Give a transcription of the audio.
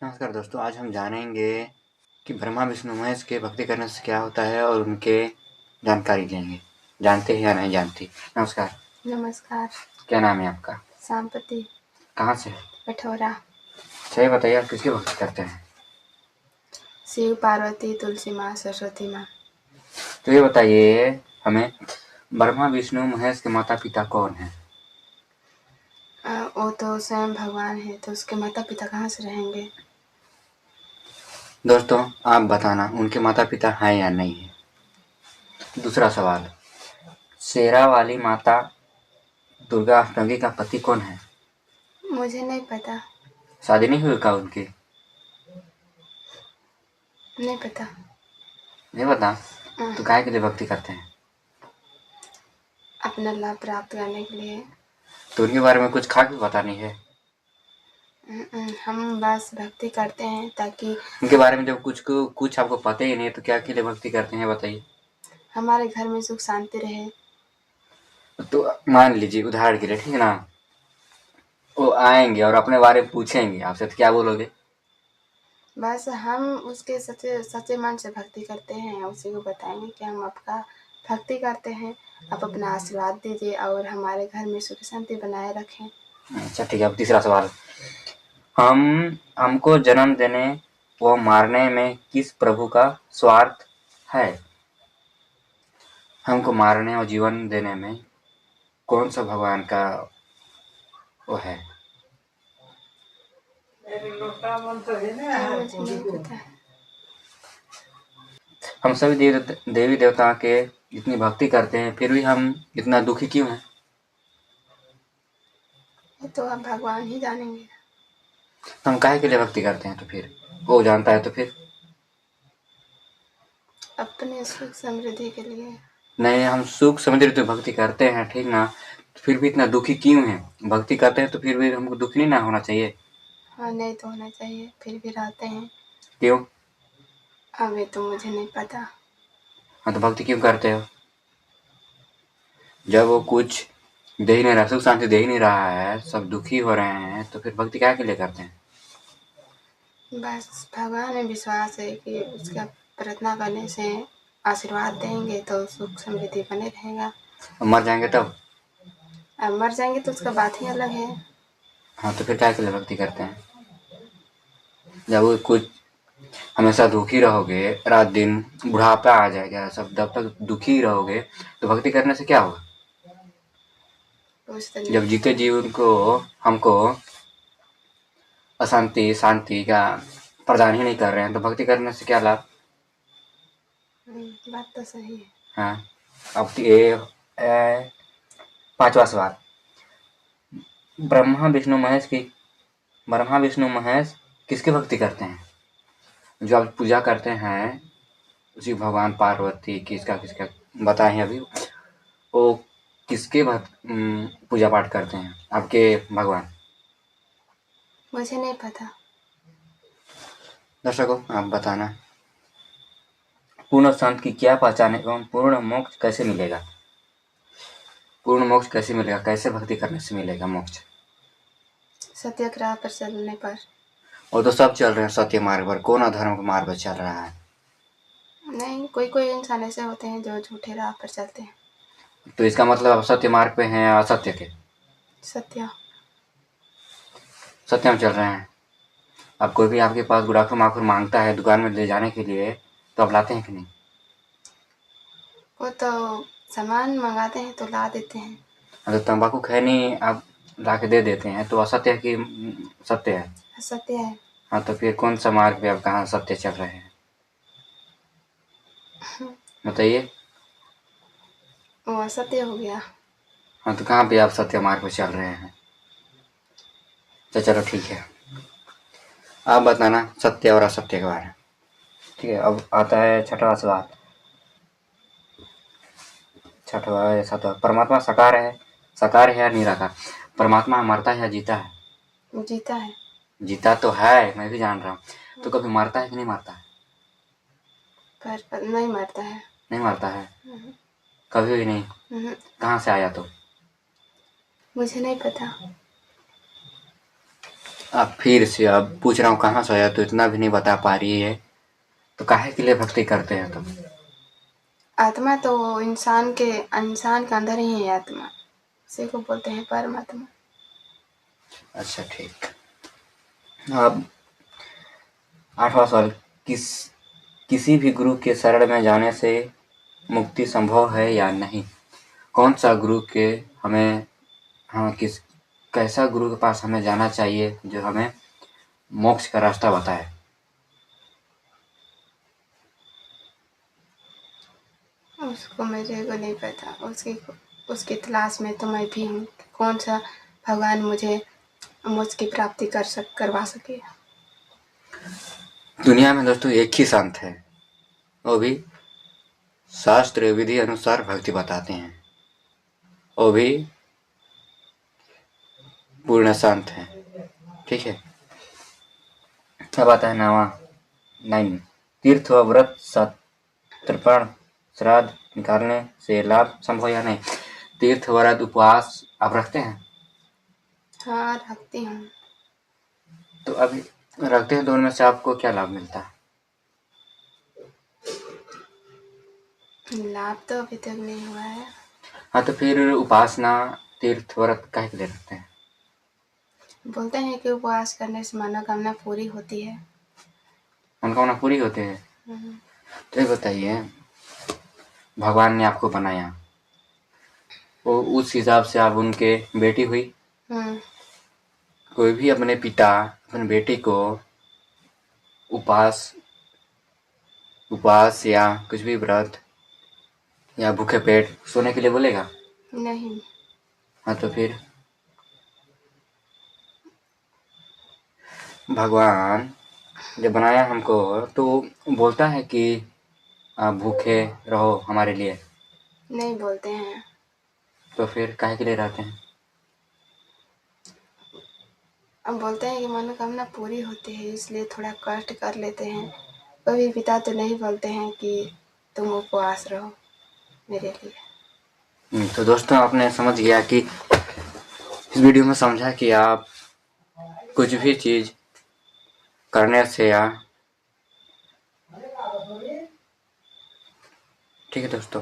नमस्कार दोस्तों, आज हम जानेंगे कि ब्रह्मा विष्णु महेश के भक्ति करने से क्या होता है और उनके जानकारी लेंगे। जानते हैं या नहीं जानती? नमस्कार। नमस्कार। क्या नाम है आपका? सांपति। कहाँ से? कठौरा। सही बताइए, आप किसकी भक्ति करते हैं? शिव, पार्वती, तुलसी माँ, सरस्वती माँ। तो ये बताइए हमें, ब्रह्मा विष्णु महेश के माता पिता कौन हैं? वो तो स्वयं भगवान है, तो उसके माता पिता कहाँ से रहेंगे? दोस्तों, आप बताना उनके माता पिता हैं या नहीं है। दूसरा सवाल, शेरा वाली माता दुर्गा अष्टमी का पति कौन है? मुझे नहीं पता। शादी नहीं हुई का उनकी? नहीं पता। नहीं पता? तो काहे के लिए भक्ति करते हैं? अपना लाभ प्राप्त करने के लिए। तो उनके बारे में कुछ खास पता नहीं है? हम बस भक्ति करते हैं ताकि उनके बारे में जब कुछ आपको पता ही नहीं है तो क्या के लिए भक्ति करते हैं बताइए। हमारे घर में सुख शांति रहे। तो मान लीजिए उदाहरण के लिए, ठीक है ना, वो आएंगे और अपने बारे में पूछेंगे आपसे, तो क्या बोलोगे? बस हम उसके सच्चे सच्चे मन से भक्ति करते हैं, उसी को बताएंगे कि हम आपका भक्ति करते हैं, आप अपना आशीर्वाद दीजिए और हमारे घर में सुख शांति बनाए रखें। अच्छा ठीक है, अब तीसरा सवाल, हमको जन्म देने व मारने में किस प्रभु का स्वार्थ है? हमको मारने और जीवन देने में कौन सा भगवान का वो है? मुझे नहीं पता। हम सभी देवी देवताओं के इतनी भक्ति करते हैं, फिर भी हम इतना दुखी क्यों हैं? ये तो आप भगवान ही जानेंगे। हम काहे के लिए भक्ति करते हैं? तो फिर वो जानता है तो फिर। अपने सुख समृद्धि के लिए। नहीं, हम सुख समझ तो भक्ति करते हैं, ठीक ना, फिर भी इतना दुखी क्यों हैं? भक्ति करते हैं तो फिर भी हमको दुखी नहीं ना होना चाहिए? हाँ, नहीं तो होना चाहिए, फिर भी रहते हैं। क्यों? अभी तो मुझे नहीं पता। हाँ, तो भक्ति क्यों करते हो? जब वो कुछ दे ही नहीं रहा, सुख शांति दे ही नहीं रहा है, सब दुखी हो रहे हैं, तो फिर भक्ति क्या के लिए करते हैं? बस भगवान में विश्वास है कि उसका प्रार्थना करने से आशीर्वाद देंगे तो सुख समृद्धि बने रहेगा। मर जाएंगे तब? अब मर जाएंगे तो उसका बात ही अलग है। हाँ, तो फिर क्या के लिए भक्ति करते हैं? जब वो कुछ हमेशा दुखी रहोगे, रात दिन बुढ़ापा आ जाएगा, सब जब तक दुखी रहोगे तो भक्ति करने से क्या होगा? जब जीते जीवन को हमको अशांति शांति का प्रदान ही नहीं कर रहे हैं तो भक्ति करने से क्या लाभ? बात तो सही है। हाँ, अब ये पांचवा सवाल, ब्रह्मा विष्णु महेश किसकी भक्ति करते हैं? जो आप पूजा करते हैं उसी भगवान पार्वती किसका किसका बताए हैं अभी, वो किसके पूजा पाठ करते हैं आपके भगवान? मुझे नहीं पता। दर्शकों, आप बताना, पूर्ण संत की क्या पहचान है एवं पूर्ण मोक्ष कैसे मिलेगा? पूर्ण मोक्ष कैसे मिलेगा? कैसे भक्ति करने से मिलेगा मोक्ष? सत्याग्रह पर चलने पर। वो तो सब चल रहे हैं सत्य मार्ग पर, कौन अधर्म के मार्ग पर चल रहा है? नहीं, कोई कोई इंसान ऐसे होते हैं जो झूठे राह पर चलते हैं। तो इसका मतलब आप सत्य मार्ग पे हैं या असत्य के? सत्य। सत्य में चल रहे हैं। अब कोई भी आपके पास गुड़ाखुर माखुर मांगता है दुकान में ले जाने के लिए, तो आप लाते हैं कि नहीं? वो तो सामान मंगाते हैं तो ला देते हैं। अगर तंबाकू खैनी आप ला के दे देते हैं तो असत्य है कि सत्य है? सत्य है। हाँ, तो फिर कौन सा मार्ग पे आप कहाँ सत्य चल रहे हैं बताइए? वो असत्य हो गया। हाँ, तो कहाँ पे आप सत्य मार्ग पे चल रहे हैं? तो चलो ठीक है, आप बताना सत्य और असत्य के बारे में। ठीक है, अब आता है छठवां सवाल। छठवां, परमात्मा साकार है या निराकार? परमात्मा मरता है या जीता है? जीता है। जीता तो है, मैं भी जान रहा हूँ, तो कभी मरता है कि नहीं मरता है? पर नहीं मरता है। नहीं मरता है, कभी भी नहीं? कहाँ से आया तो? मुझे नहीं पता। अब फिर से अब पूछ रहा हूँ कहाँ से आया, तो इतना भी नहीं बता पा रही है, तो काहे के लिए भक्ति करते हैं तुम? आत्मा तो इंसान के अंदर ही है आत्मा, उसी को बोलते हैं परमात्मा। अच्छा ठीक। अब 8वां सवाल, किसी भी गुरु के शरण में जाने से मुक्ति संभव है या नहीं? कौन सा गुरु के हमें कैसा गुरु के पास हमें जाना चाहिए जो हमें मोक्ष का रास्ता बताए? उसको मेरे को नहीं पता, उसकी तलाश में तो मैं भी हूँ। कौन सा भगवान मुझे मोक्ष की प्राप्ति करवा सके। दुनिया में दोस्तों एक ही संत है, वो भी शास्त्र विधि अनुसार भक्ति बताते हैं, वो भी पूर्ण संत है। ठीक है। अब आता है 9 तीर्थ व व्रत तर्पण श्राद्ध निकालने से लाभ संभव या नहीं? तीर्थ व्रत उपवास आप रखते हैं? हाँ, रखती हूँ। तो अभी रखते हैं, तो उनमें से आपको क्या लाभ मिलता है? लाभ तो अभी तक नहीं हुआ है। हाँ, तो फिर उपासना तीर्थ व्रत काहे के लिए रखते हैं? बोलते हैं कि उपवास करने से मनोकामना पूरी होती है। मनोकामना पूरी होती है? तो ये बताइए, भगवान ने आपको बनाया, वो उस हिसाब से आप उनके बेटी हुई। कोई भी अपने पिता अपने बेटी को उपवास या कुछ भी व्रत या भूखे पेट सोने के लिए बोलेगा? नहीं। हाँ, तो फिर भगवान जब बनाया हमको तो बोलता है कि आप भूखे रहो हमारे लिए? नहीं बोलते हैं। तो फिर काहे के लिए रहते हैं? अब बोलते हैं कि मनोकामना पूरी होती है, इसलिए थोड़ा कष्ट कर लेते हैं। कभी पिता तो नहीं बोलते हैं कि तुम उपवास रहो मेरे लिए। तो दोस्तों, आपने समझ गया कि इस वीडियो में समझा कि आप कुछ भी चीज करने से या ठीक है दोस्तों।